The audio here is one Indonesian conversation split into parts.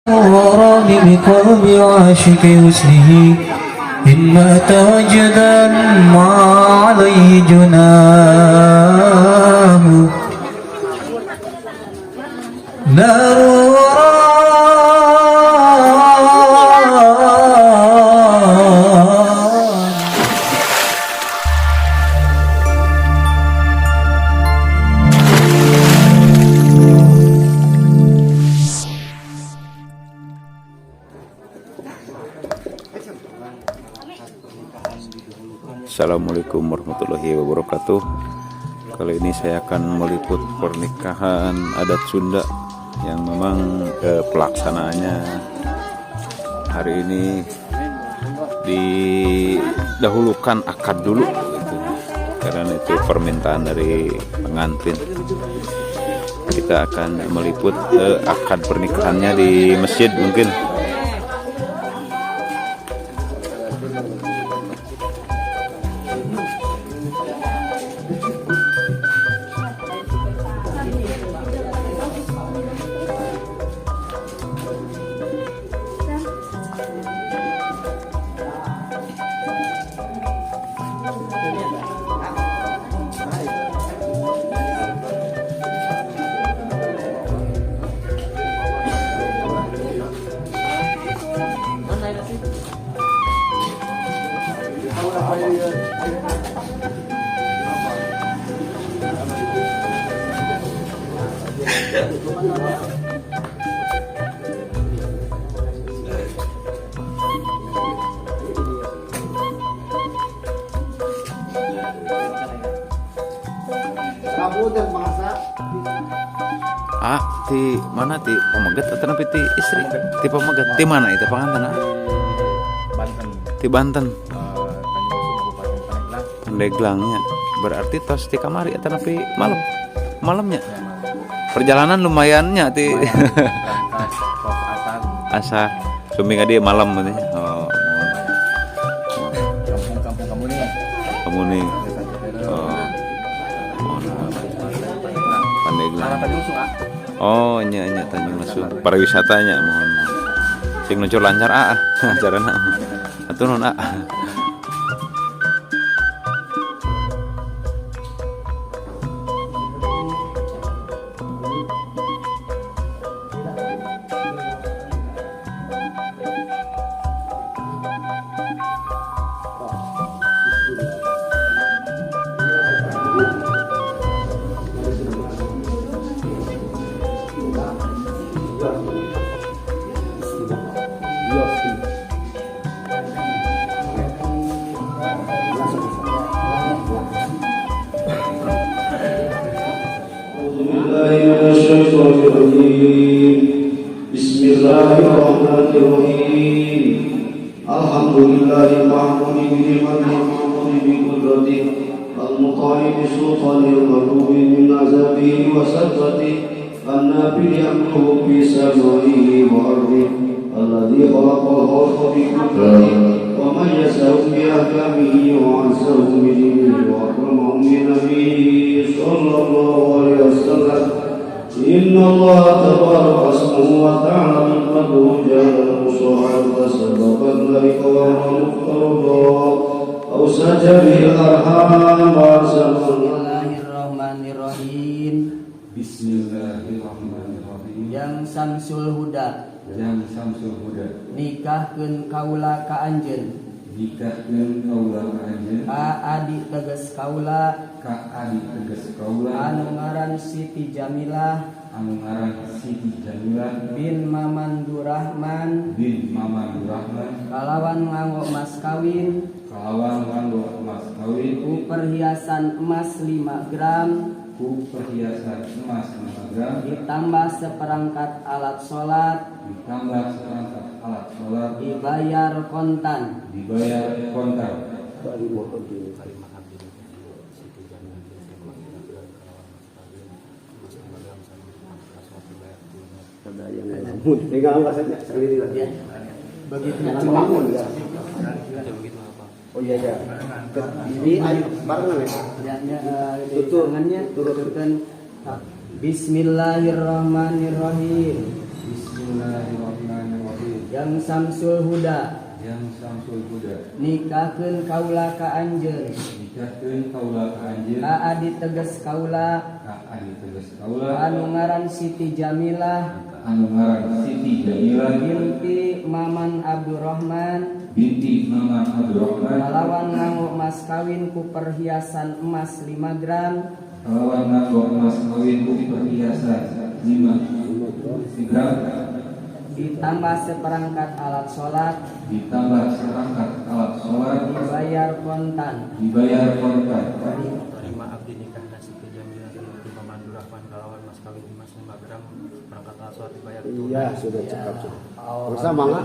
ورام بقلب عاشق حسنه إن مات وجدا ما عليه جناه نار Assalamualaikum warahmatullahi wabarakatuh. Kali ini saya akan meliput pernikahan adat Sunda yang memang pelaksanaannya hari ini didahulukan akad dulu gitu. Karena itu permintaan dari pengantin. Kita akan meliput akad pernikahannya di masjid mungkin. Ti mana ti pamagat atau napi ti istri ti pamagat ti mana itu panganten Banten. Ti Banten Tanjung Pandeglangnya berarti tos ti kamari atau napi malamnya perjalanan lumayannya ti asar sumi ngadi malam ini kampung kamu nih kamu nih Pandeglang. Oh, nya Tanjung Lesung. Pariwisatanya mohon. Sing nuncur lancar acarana. Atuh non Bismillahirrahmanirrahim. Alhamdulillahi ma'mudi bi ni'matihi ma'mudi bi qudratihi al-muqani bi sultanihi al-maghdubi min azabihi wa sadatihi an-nabi amruhu bi samaihi wa ardihi alladhi khalaqal khalqa bi qudratihi wa man yasau bi ahkamihi wa ansahu bi dinihi wa akramahum bi nabiyhi sallallahu alaihi wasallam. إن الله تبارك اسمه وتعالى نحمده جل وعلا سبب ذلك وهو مفترض أوسج به الأرحام Bismillahirrahmanirrahim. Bismillahirrahmanirrahim. Yang Samsul Huda nikahkeun kaula ka anjeun. Nikahkeun kaula ka anjeun. Ka adi teges kaula anu ngaran Siti Jamilah bin Mamandurrahman kalawan nganggo mas kawin ku perhiasan emas 5 gram ditambah seperangkat alat sholat dibayar kontan. Pegang kasetnya sendiri lah. Begitu Bangun ya. Oh iya ya. Ini barengan ya. Tuturannya turutkan Bismillahirrahmanirrahim. Bismillahirrahmanirrahim. yang Samsul Huda yang Samsul Huda nikahkeun kaula ka anjeun nikahkeun kaula ka anjeun ka adi teges kaula anu ngaran Siti Jamilah binti Maman Abdurrahman kalawan nganggo mas kawin ku perhiasan emas 5 gram ditambah seperangkat alat sholat dibayar kontan terima abdi nikah Siti Jamilah binti Maman Abdurrahman kalawan mas kawin emas 5 gram perangkat alat sholat dibayar tunai. Iya, sudah cakap. Bersama nggak?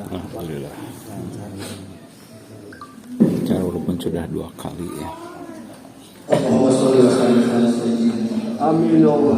Alhamdulillah. Cara walaupun sudah 2 kali ya. Amin ya Allah.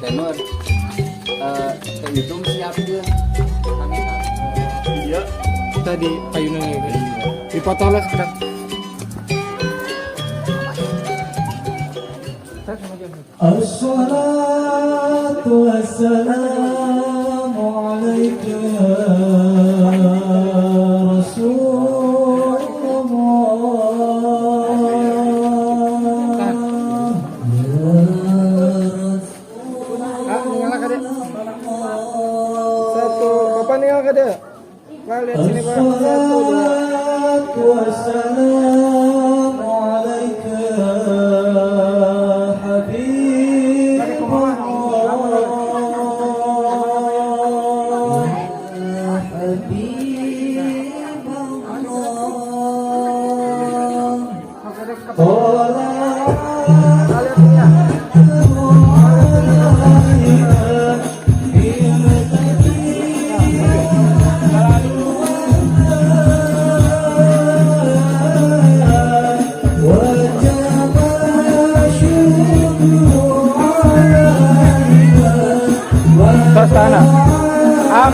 Tenor hitung siapkeun Iya. Tadi payunnya gitu. Dipotong lah sekarang. الصلاة والسلام عليك يا رسول Nyala kade. Satu. Bapak nyala kade. Pak lihat sini Pak. 1 2. الصلاة والسلام عليك يا حبيب الله يا حبيب الله Sana.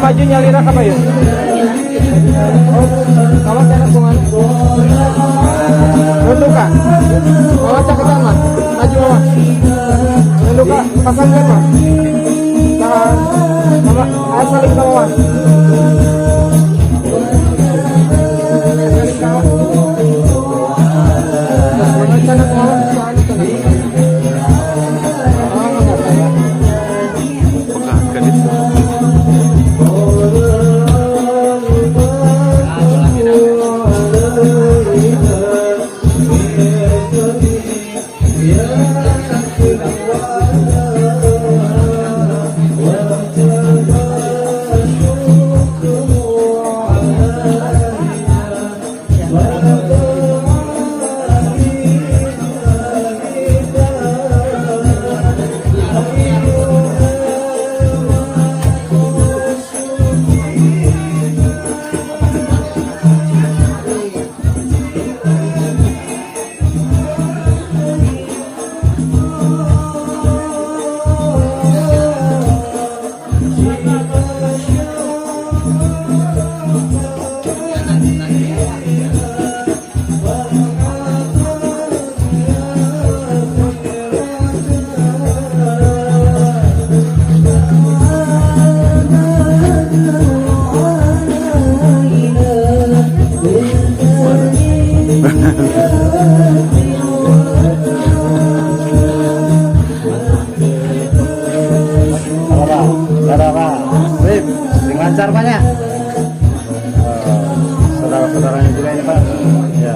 Maju nyalira apa ya? Kalau sana bungan. Untuk Kak. Bawa caketan Mas. Maju Mas. Untuk Kak, pasangkan Mas. Tahan. Mama, saling sama Mas. Yeah. lancar Pak ya. Saudara-saudaranya juga ini Pak. Ya.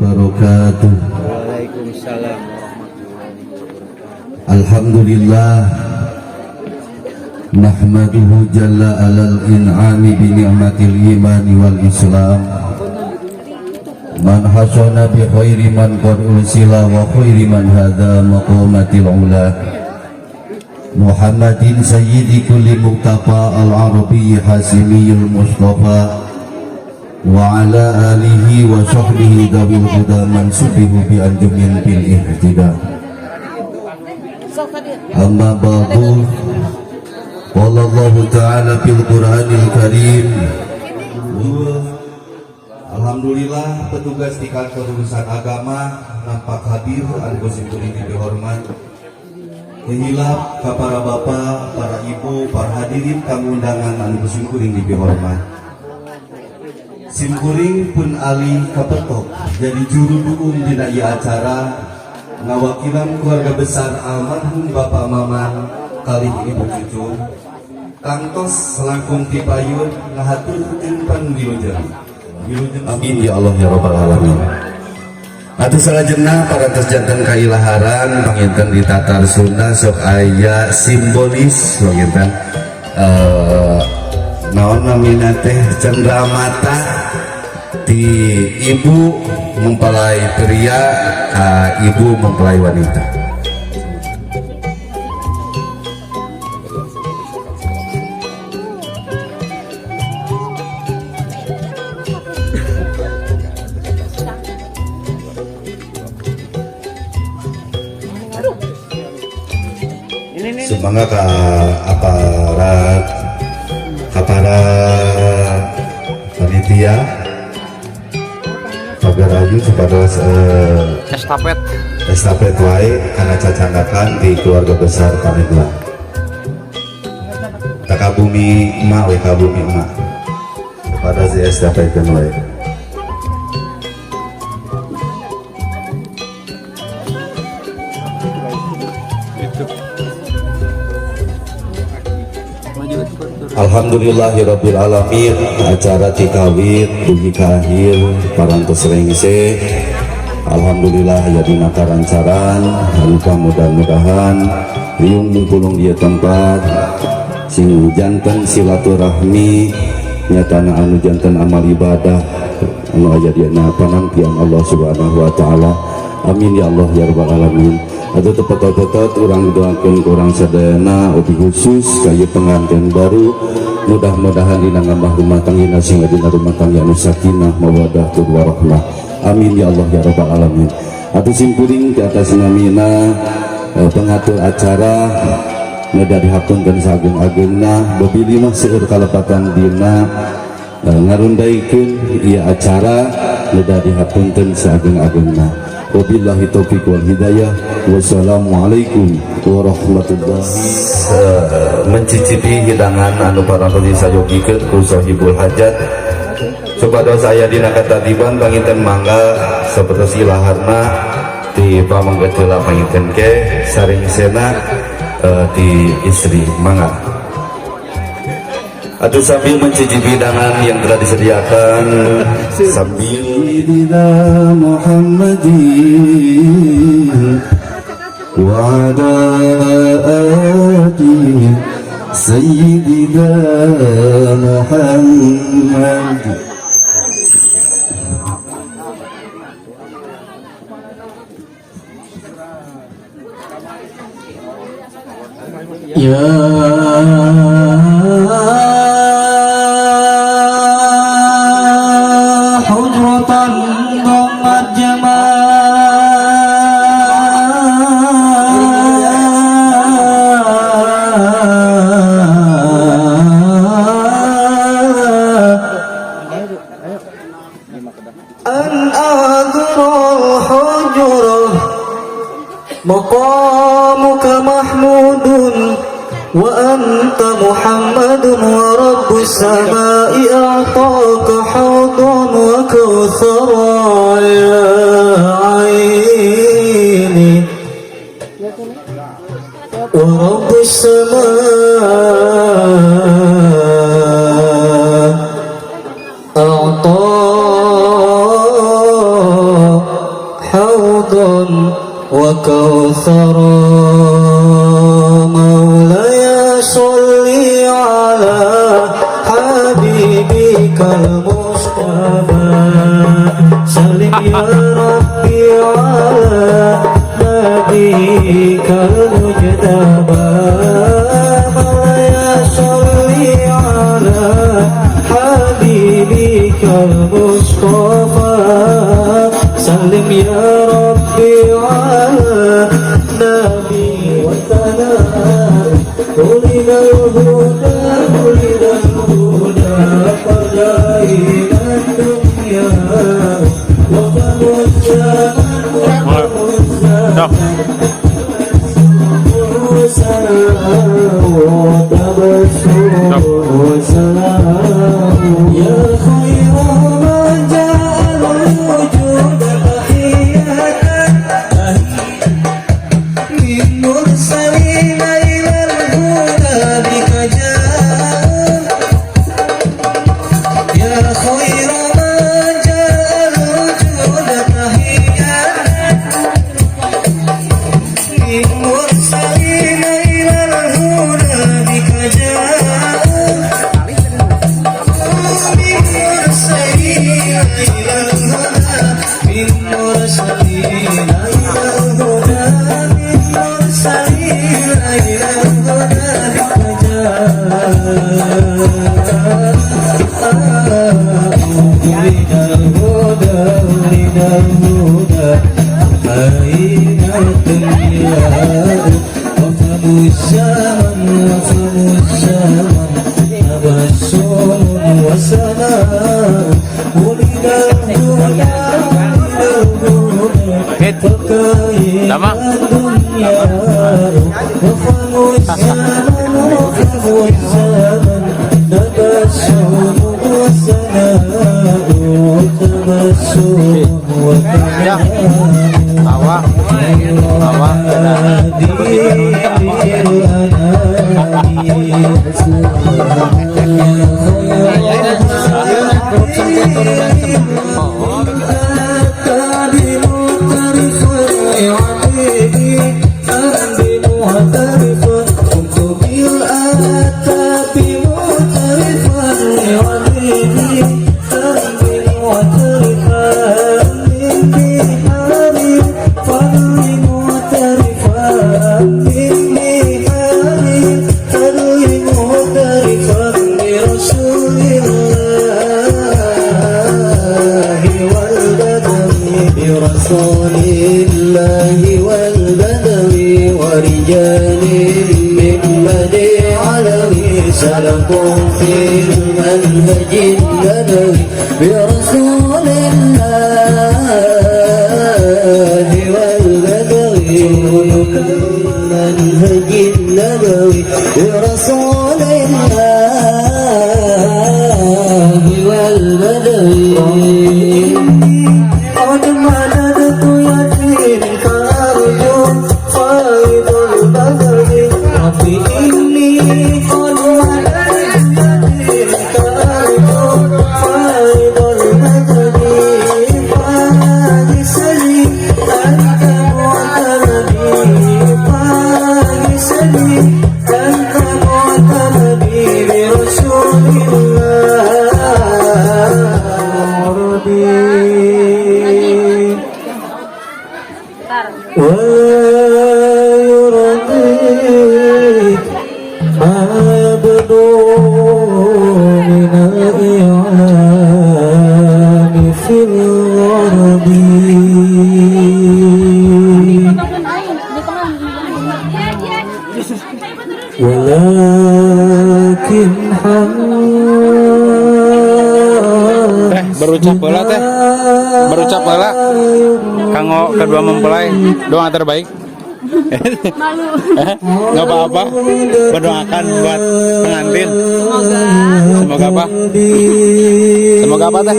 wabarakatuh. Waalaikumsalam. Alhamdulillah nahmaduhu jalla alal in'ami bi ni'matil imani wal islam man hasana bi khairi man qad ursila wa khairi man hadha maqamatil ula Muhammadin sayyidi kulli muqtafa al-arabi hasimiyul mustafa wa ala alihi wa sahbihi dawil huda mansubihu bi anjumin bil ihtida amma ba'du qala Allah ta'ala fil Qur'anil Karim. Alhamdulillah petugas di kantor urusan agama nampak hadir anu simkuring dihormat hilap ka para bapak, para ibu, para hadirin kang undangan anu simkuring dihormat. Simkuring pun ali kapetok jadi juru duung dina ieu acara ngawakilan keluarga besar almarhum Bapak Maman kali Ibu Cucu kantos selangkung tipayun ngahaturkeun panwilujeng. Amin ya Allah ya rabbal alamin. Atuh salajengna parantos janten kailaharan panginten ditatar Sunda sok aya simbolis panginten naon namina teh cendramata ti ibu mempelai pria, ibu mempelai wanita. Semangat ke aparat panitia Pagarayu kepada estafet wae karena cacandakan di keluarga besar Paneglang. Takabumi emak we kabumi emak kepada si estafetkeun wae. Alhamdulillahirabbil alamin. Acara tikawit dugi kahir parantos rengse. Alhamdulillah ya dina karancaran harupa mudah-mudahan riung mungkulung dia tempat sing janten silaturahmi nyatana anu janten amal ibadah anu aya dina panampian Allah Subhanahu wa taala. Amin ya Allah ya rabbal alamin. Atau tepat-tepat orang doakan kurang sadayana obi khusus kayu pengantin baru mudah-mudahan dina ngambah rumah tangga sehingga dina rumah tangga anu sakinah mawaddah warahmah. Amin ya Allah ya rabbal alamin. Atau simpuring di atas namina pengatur acara neda dihapunkeun saageng-agengna babili mah seueur kalepatan dina ngarundaikeun ieu acara neda dihapunkeun saageng-agengna. Wabillahi taufiq wal hidayah. Wassalamualaikum warahmatullahi mencicipi hidangan anu parantos disayogikeun ku sahibul hajat Supados aya dina katatiban panginten mangga sapertos ilaharna di pamanggeteula panginten ke saring sena di istri mangga. Atau sambil mencicipi hidangan yang telah disediakan sambil Sayyidina Muhammadin wa ala alihi Sayyidina Muhammad. Ya hujratan dhammat an adhrul hujrah maqamuka mahmudun wa anta Muhammadun wa rabbus samai a'taka hawdan wa kautsara ya aini wa rabbus samai a'taka hawdan wa kautsara صلي على حبيبك المصطفى سلم يا ربي على نبيك المجتبى مولاي صلي على حبيبك المصطفى سلم يا ربي على نبيك ولد الهدى فدائنا الدنيا وفم الزمن وتبسم وسلام يا خير من جاء الوجود تحية من مرسلين برسول الله البدوي قد مددت يدي منك أرجو فيض البدر ربي إني قد مددت يدي منك أرجو فيض البدر فاجس لي أنت معتمدي فاجس لي أنت معتمدي برسول الله ربي ويرضيك ما يبدو من الإعلام في الغرب ولكن Teh berucap heula teh. Berucap heula. Kanggo kedua mempelai doa terbaik. Nggak apa-apa. Berdoakan buat pengantin. Semoga apa? Semoga apa teh?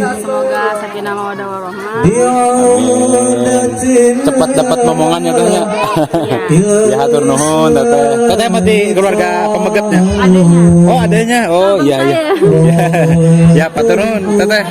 Semoga sakinah mawaddah warahmah. Cepat dapat momongannya tehnya. Ya hatur nuhun teteh. Teteh mati keluarga pemegetnya. Oh adanya. Oh iya iya. Ya patur nuhun teteh.